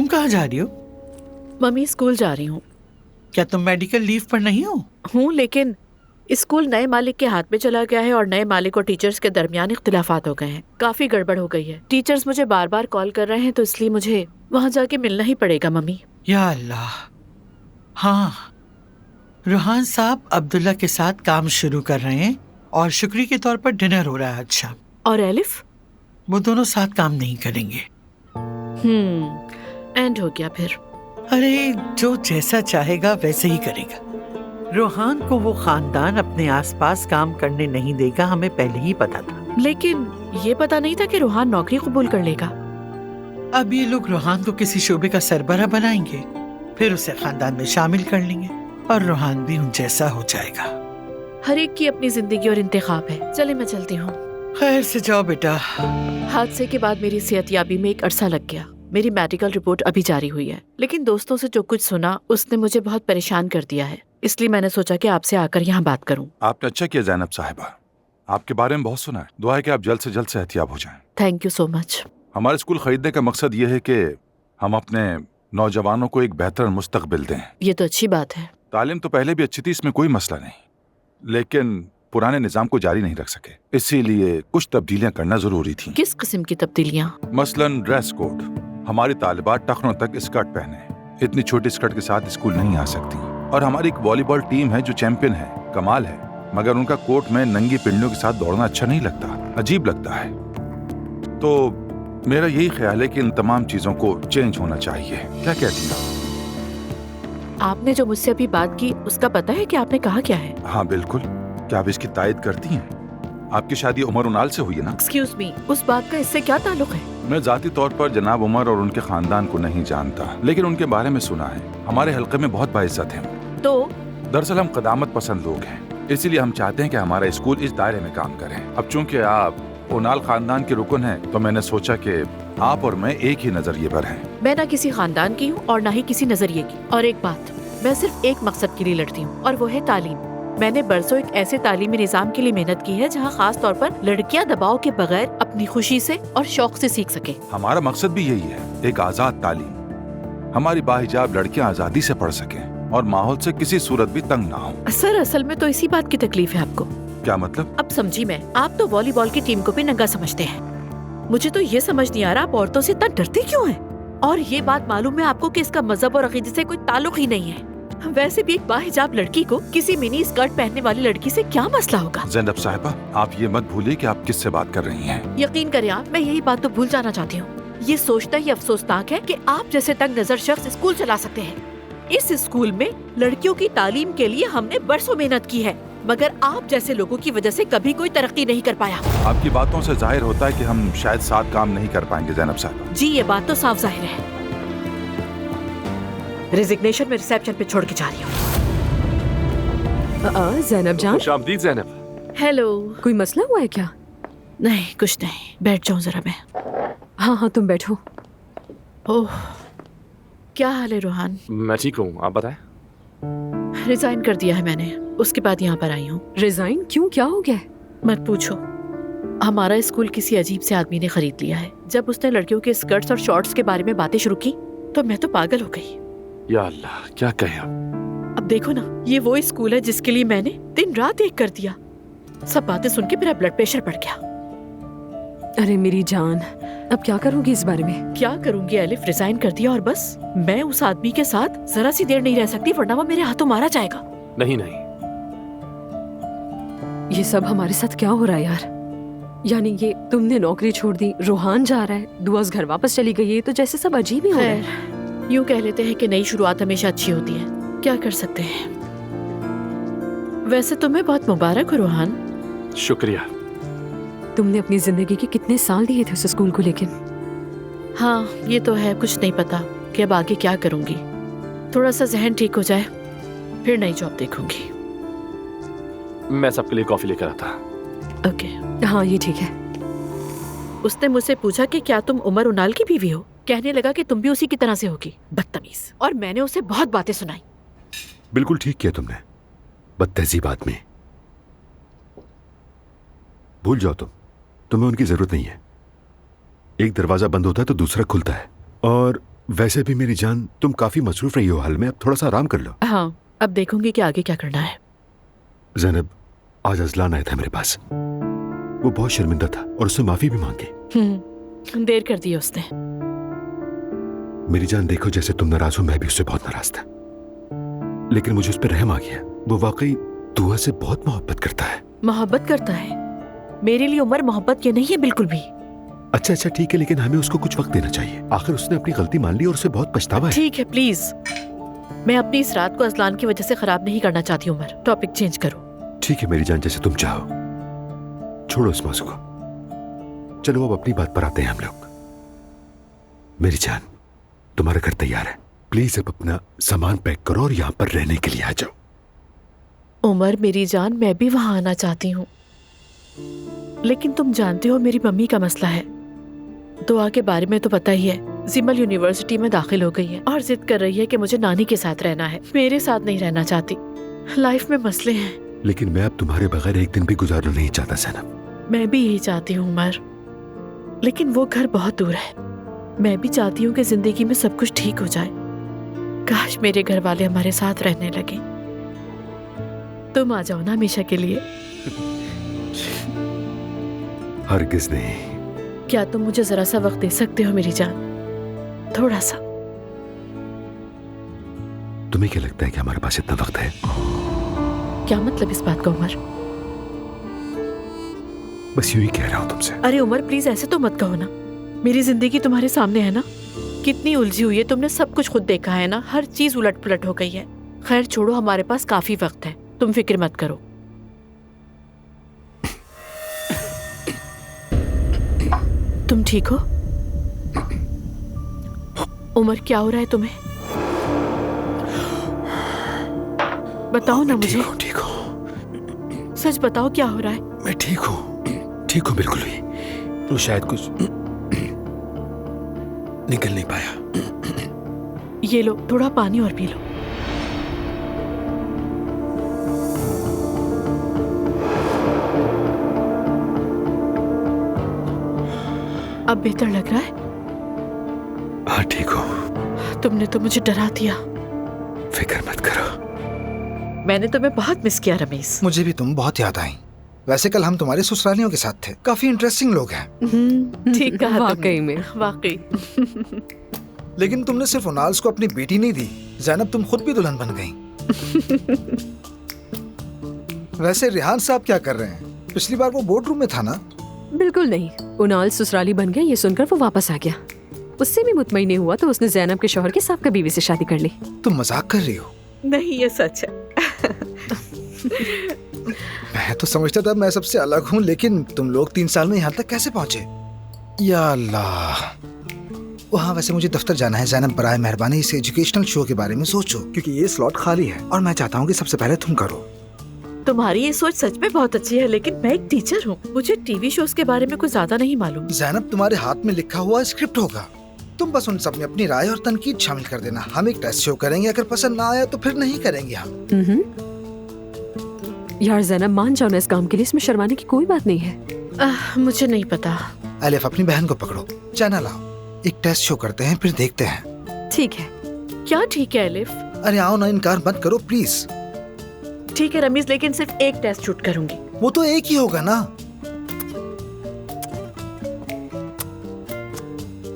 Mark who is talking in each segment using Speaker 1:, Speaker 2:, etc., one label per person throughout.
Speaker 1: तुम कहाँ जा रही हो?
Speaker 2: मम्मी स्कूल जा रही हूँ।
Speaker 1: क्या तुम मेडिकल लीव पर नहीं हो?
Speaker 2: हूँ, लेकिन स्कूल नए मालिक के हाथ में चला गया है और नए मालिक और टीचर्स के दरमियान इख्तिलाफात हो गए हैं। काफी गड़बड़ हो गई है। टीचर्स मुझे बार बार कॉल कर रहे हैं, तो इसलिए मुझे वहाँ जाके मिलना ही पड़ेगा मम्मी।
Speaker 1: या अल्लाह। हाँ, रूहान साहब अब्दुल्ला के साथ काम शुरू कर रहे हैं और शुक्री के तौर पर डिनर हो रहा है आज शाम।
Speaker 2: और एलिफ?
Speaker 1: वो दोनों साथ काम नहीं करेंगे।
Speaker 2: एंड हो गया फिर।
Speaker 1: अरे, जो जैसा चाहेगा वैसे ही करेगा। रूहान को वो खानदान अपने आसपास काम करने नहीं देगा, हमें पहले ही पता था।
Speaker 2: लेकिन ये पता नहीं था कि रूहान नौकरी कबूल कर लेगा।
Speaker 1: अब ये लोग रूहान को किसी शोबे का सरबराह बनाएंगे, फिर उसे खानदान में शामिल कर लेंगे और रूहान भी उन जैसा हो जाएगा।
Speaker 2: हर एक की अपनी जिंदगी और इंतखाब है। चले मैं चलती हूँ।
Speaker 1: खैर से जाओ बेटा।
Speaker 2: हादसे के बाद मेरी सेहतयाबी में एक अरसा लग गया। मेरी मेडिकल रिपोर्ट अभी जारी हुई है, लेकिन दोस्तों से जो कुछ सुना उसने मुझे बहुत परेशान कर दिया है। इसलिए मैंने सोचा कि आपसे आकर यहाँ बात करूँ।
Speaker 3: आपने अच्छा किया ज़ैनब साहिबा, आपके बारे में बहुत सुना है। दुआ है कि आप जल्द से जल्द सेहतयाब हो जाएं।
Speaker 2: Thank you so much.
Speaker 3: हमारे स्कूल खरीदने का मकसद ये है कि हम अपने नौजवानों को एक बेहतर मुस्तकबिल दें।
Speaker 2: ये तो अच्छी बात है।
Speaker 3: तालीम तो पहले भी अच्छी थी, इसमें कोई मसला नहीं, लेकिन पुराने निजाम को जारी नहीं रख सके, इसीलिए कुछ तब्दीलियां करना जरूरी थी।
Speaker 2: किस किस्म की तब्दीलियां?
Speaker 3: मसलन ड्रेस कोड। हमारी तालिबात टखनों तक स्कर्ट पहने, इतनी छोटी स्कर्ट के साथ स्कूल नहीं आ सकती। और हमारी एक वॉलीबॉल टीम है जो चैंपियन है, कमाल है, मगर उनका कोर्ट में नंगी पिंडियों के साथ दौड़ना अच्छा नहीं लगता, अजीब लगता है। तो मेरा यही ख्याल है कि इन तमाम चीजों को चेंज होना चाहिए। क्या कहती हैं?
Speaker 2: आपने जो मुझसे अभी बात की उसका पता है कि आपने कहा क्या है?
Speaker 3: हाँ बिल्कुल। क्या आप इसकी तायद करती हैं? आपकी शादी उमर उनाल से हुई है ना?
Speaker 2: एक्सक्यूज मी, उस बात का इससे क्या ताल्लुक है?
Speaker 3: मैं जाती तौर पर जनाब उमर और उनके खानदान को नहीं जानता, लेकिन उनके बारे में सुना है। हमारे हल्के में बहुत बाइज्जत हैं।
Speaker 2: तो
Speaker 3: दरअसल हम कदामत पसंद लोग हैं, इसीलिए हम चाहते हैं कि हमारा स्कूल इस दायरे में काम करे। अब चूंकि आप उनाल खानदान के रुकन हैं, तो मैंने सोचा कि आप और मैं एक ही नजरिए पर हैं।
Speaker 2: मैं ना किसी खानदान की हूँ और ना ही किसी नजरिए की। और एक बात, मैं सिर्फ एक मकसद के लिए लड़ती हूँ और वो है तालीम। मैंने बरसों एक ऐसे तालीमी निजाम के लिए मेहनत की है जहाँ खास तौर पर लड़कियाँ दबाव के बगैर अपनी खुशी से और शौक से सीख सके।
Speaker 3: हमारा मकसद भी यही है, एक आजाद तालीम। हमारी बाहिजाब लड़कियाँ आजादी से पढ़ सकें और माहौल से किसी सूरत भी तंग ना हो।
Speaker 2: सर, असल में तो इसी बात की तकलीफ है आपको।
Speaker 3: क्या मतलब?
Speaker 2: अब समझी मैं। आप तो वॉलीबॉल की टीम को भी नंगा समझते हैं। मुझे तो ये समझ नहीं आ रहा आप औरतों से इतना डरते क्यों हैं? और ये बात मालूम है आपको कि इसका मजहब और अकीदे से कोई ताल्लुक ही नहीं है। वैसे भी एक बाहिजाब लड़की को किसी मिनी स्कर्ट पहनने वाली लड़की से क्या मसला होगा?
Speaker 3: ज़ैनब साहिबा, आप ये मत भूलिए कि आप किससे बात कर रही हैं।
Speaker 2: यकीन करें आप, मैं यही बात तो भूल जाना चाहती हूँ। ये सोचना ही अफसोसनाक है कि आप जैसे तंग नजर शख्स स्कूल चला सकते हैं। इस स्कूल में लड़कियों की तालीम के लिए हमने बरसों मेहनत की है, मगर आप जैसे लोगों की वजह से कभी कोई तरक्की नहीं कर पाया।
Speaker 3: आपकी बातों से जाहिर होता है कि हम शायद साथ काम नहीं कर पाएंगे ज़ैनब साहिबा।
Speaker 2: जी, ये बात तो साफ जाहिर है। रेजिग्नेशन में रिसेप्शन पे छोड़ के जा रही हूँ।
Speaker 4: ज़ैनब जान।
Speaker 5: खुशामदीद ज़ैनब।
Speaker 2: हेलो।
Speaker 4: कोई मसला हुआ है क्या?
Speaker 2: नहीं, कुछ नहीं। बैठ जाऊँ जरा मैं।
Speaker 4: हाँ हाँ, तुम बैठो।
Speaker 2: ओह, क्या हाल है रोहान?
Speaker 5: मैं ठीक हूँ, आप बताएं।
Speaker 2: रिजाइन कर दिया है मैंने, उसके बाद यहाँ पर आई हूँ।
Speaker 4: रिजाइन क्यों, क्या हो गया?
Speaker 2: मत पूछो। हमारा स्कूल किसी अजीब से आदमी ने खरीद लिया है। जब उसने लड़कियों के स्कर्ट्स और शॉर्ट्स के बारे में बातें शुरू की तो मैं तो पागल हो गई।
Speaker 5: या अल्लाह, क्या कहे
Speaker 2: अब देखो ना, ये वो स्कूल है जिसके लिए मैंने दिन रात एक कर दिया। सब बातें सुन के मेरा ब्लड प्रेशर बढ़ गया।
Speaker 4: अरे मेरी जान, अब क्या करूंगी इस बारे में?
Speaker 2: क्या करूंगी एलिफ, रिजाइन कर दिया और बस। मैं उस आदमी के साथ जरा सी देर नहीं रह सकती, वरना वो मेरे हाथों मारा जाएगा।
Speaker 5: नहीं नहीं,
Speaker 4: ये सब हमारे साथ क्या हो रहा है यार? यानी ये तुमने नौकरी छोड़ दी, रोहान जा रहा है, दुआस घर वापस चली गई है, तो जैसे सब अजीब ही हो रहा है।
Speaker 2: यूँ कह लेते हैं कि नई शुरुआत हमेशा अच्छी होती है। क्या कर सकते हैं। वैसे तुम्हें बहुत मुबारक हो रोहान।
Speaker 5: शुक्रिया।
Speaker 4: तुमने अपनी जिंदगी के कितने साल दिए थे उस स्कूल को, लेकिन
Speaker 2: हाँ ये तो है, कुछ नहीं पता कि अब आगे क्या करूंगी। थोड़ा सा जहन ठीक हो जाए फिर नई जॉब देखूंगी।
Speaker 5: मैं सबके लिए कॉफी लेकर आता।
Speaker 2: ओके।
Speaker 4: हाँ ये ठीक है।
Speaker 2: उसने मुझसे पूछा कि क्या तुम उमर उनाल की बीवी हो। कहने लगा कि तुम भी उसी की तरह से होगी, बदतमीज। और मैंने उसे बहुत बातें सुनाई।
Speaker 6: बिल्कुल ठीक किया तुमने, बदतहजीब आदमी। भूल जाओ तुम्हें उनकी जरूरत नहीं है। एक दरवाजा बंद होता है तो दूसरा खुलता है, और वैसे भी मेरी जान, तुम काफी मसरूफ रही हो हाल में, अब थोड़ा सा आराम कर लो।
Speaker 2: हाँ, अब देखूंगी कि आगे क्या करना है।
Speaker 6: ज़ैनब, आज अजलान आया था मेरे पास। वो बहुत शर्मिंदा था और उससे माफी भी मांगी।
Speaker 2: देर कर दी उसने।
Speaker 6: मेरी जान देखो, जैसे तुम नाराज हो, मैं भी उससे बहुत नाराज था, लेकिन मुझे उस पर रहम आ गया। वो वाकई दुआ से बहुत मोहब्बत करता है।
Speaker 2: मोहब्बत करता है? मेरे लिए उमर मोहब्बत ये नहीं है बिल्कुल भी।
Speaker 6: अच्छा ठीक है, लेकिन हमें उसको कुछ वक्त देना चाहिए। आखिर उसने अपनी गलती मान ली और उसे बहुत पछतावा है।
Speaker 2: ठीक है, प्लीज। मैं अपनी इस रात को अजलान की वजह से खराब नहीं करना चाहती। उमर, टॉपिक चेंज करो।
Speaker 6: ठीक है मेरी जान, जैसे तुम चाहो। छोड़ो इस मौजू को, चलो अब अपनी बात पर आते हैं हम लोग। मेरी जान, तुम्हारा घर तैयार है, प्लीज अब अपना सामान पैक करो और यहाँ पर रहने के लिए आ जाओ।
Speaker 2: उमर मेरी जान, मैं भी वहां आना चाहती हूँ, लेकिन तुम जानते हो मेरी मम्मी का मसला है। दुआ के बारे में तो पता ही है, जिमल यूनिवर्सिटी में दाखिल हो गई है और जिद कर रही है कि मुझे नानी के साथ रहना है, मेरे साथ नहीं रहना चाहती। लाइफ में मसले हैं।
Speaker 6: लेकिन मैं अब तुम्हारे बगैर एक दिन भी गुजारना नहीं चाहता ज़ैनब।
Speaker 2: मैं भी यही चाहती हूँ उमर, लेकिन वो घर बहुत दूर है। मैं भी चाहती हूँ कि जिंदगी में सब कुछ ठीक हो जाए। काश मेरे घर वाले हमारे साथ रहने लगे। तुम आ जाओ ना हमेशा के लिए।
Speaker 6: हरगिज नहीं।
Speaker 2: क्या तुम मुझे जरा सा वक्त दे सकते हो मेरी जान? थोड़ा सा।
Speaker 6: तुम्हें क्या लगता है कि हमारे पास इतना वक्त है?
Speaker 2: क्या मतलब इस बात का उमर?
Speaker 6: बस यूं ही कह रहा हूं तुमसे।
Speaker 2: अरे उमर प्लीज ऐसे तो मत कहो ना। मेरी जिंदगी तुम्हारे सामने है ना, कितनी उलझी हुई है। तुमने सब कुछ खुद देखा है ना, हर चीज उलट पुलट हो गई है। खैर छोड़ो, हमारे पास काफी वक्त है, तुम फिक्र मत करो। तुम ठीक हो? उमर क्या हो रहा है तुम्हें? बताओ ना मुझे।
Speaker 6: ठीक हूँ।
Speaker 2: सच बताओ क्या हो रहा है?
Speaker 6: मैं ठीक हूँ बिल्कुल ही। वो शायद कुछ निकल नहीं पाया।
Speaker 2: ये लो, थोड़ा पानी और पी लो। अब बेहतर लग रहा है?
Speaker 6: हाँ ठीक हूँ।
Speaker 2: तुमने तो मुझे डरा दिया।
Speaker 6: फिक्र मत करो।
Speaker 2: मैंने तुम्हें बहुत मिस किया रमेश।
Speaker 7: मुझे भी तुम बहुत याद आई। वैसे कल हम तुम्हारे ससुरालियों के साथ थे, काफी इंटरेस्टिंग लोग हैं।
Speaker 2: ठीक कहा
Speaker 4: वाकई में।
Speaker 2: वाकई।
Speaker 7: लेकिन तुमने सिर्फ उनाल्स को अपनी बेटी नहीं दी, ज़ैनब तुम खुद भी दुल्हन बन गई। वैसे रिहान साहब क्या कर रहे हैं? पिछली बार वो बोर्ड रूम में था ना?
Speaker 4: बिल्कुल नहीं, उनाल ससुराली बन गया ये सुनकर वो वापस आ गया। उससे भी मुतमईन नहीं हुआ तो उसने ज़ैनब के शौहर की साबका बीवी से शादी कर ली।
Speaker 7: तुम मजाक कर रही हो?
Speaker 2: नहीं, ये सच है।
Speaker 7: मैं तो समझता था मैं सबसे अलग हूँ, लेकिन तुम लोग 3 साल में यहाँ तक कैसे पहुँचे? या अल्लाह। वहाँ वैसे मुझे दफ्तर जाना है। ज़ैनब बराए मेहरबानी इस एजुकेशनल शो के बारे में सोचो, क्योंकि ये स्लॉट खाली है और मैं चाहता हूँ कि सबसे पहले तुम करो।
Speaker 2: तुम्हारी ये सोच सच में बहुत अच्छी है, लेकिन मैं एक टीचर हूँ, मुझे टीवी शोज के बारे में कुछ ज्यादा नहीं मालूम।
Speaker 7: ज़ैनब, तुम्हारे हाथ में लिखा हुआ स्क्रिप्ट होगा, तुम बस उन सब में अपनी राय और तनकीद शामिल कर देना। हम एक टेस्ट शो करेंगे, अगर पसंद ना आया तो फिर नहीं करेंगे हम।
Speaker 4: यार ज़ैनब, मान जाओ ना इस काम के लिए, इसमें शर्माने की कोई बात नहीं है।
Speaker 2: मुझे नहीं पता।
Speaker 7: अलिफ, अपनी बहन को पकड़ो, चैनल आओ, एक टेस्ट शो करते हैं, फिर देखते हैं।
Speaker 4: ठीक है।
Speaker 2: क्या ठीक है अलिफ?
Speaker 7: अरे आओ ना, इनकार मत करो प्लीज।
Speaker 2: ठीक है रमीज, लेकिन सिर्फ एक टेस्ट शूट करूंगी।
Speaker 7: वो तो एक ही होगा ना।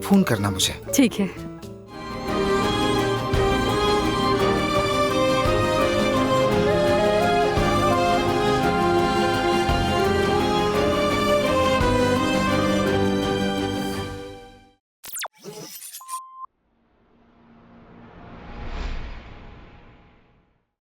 Speaker 7: फोन करना मुझे।
Speaker 4: ठीक है।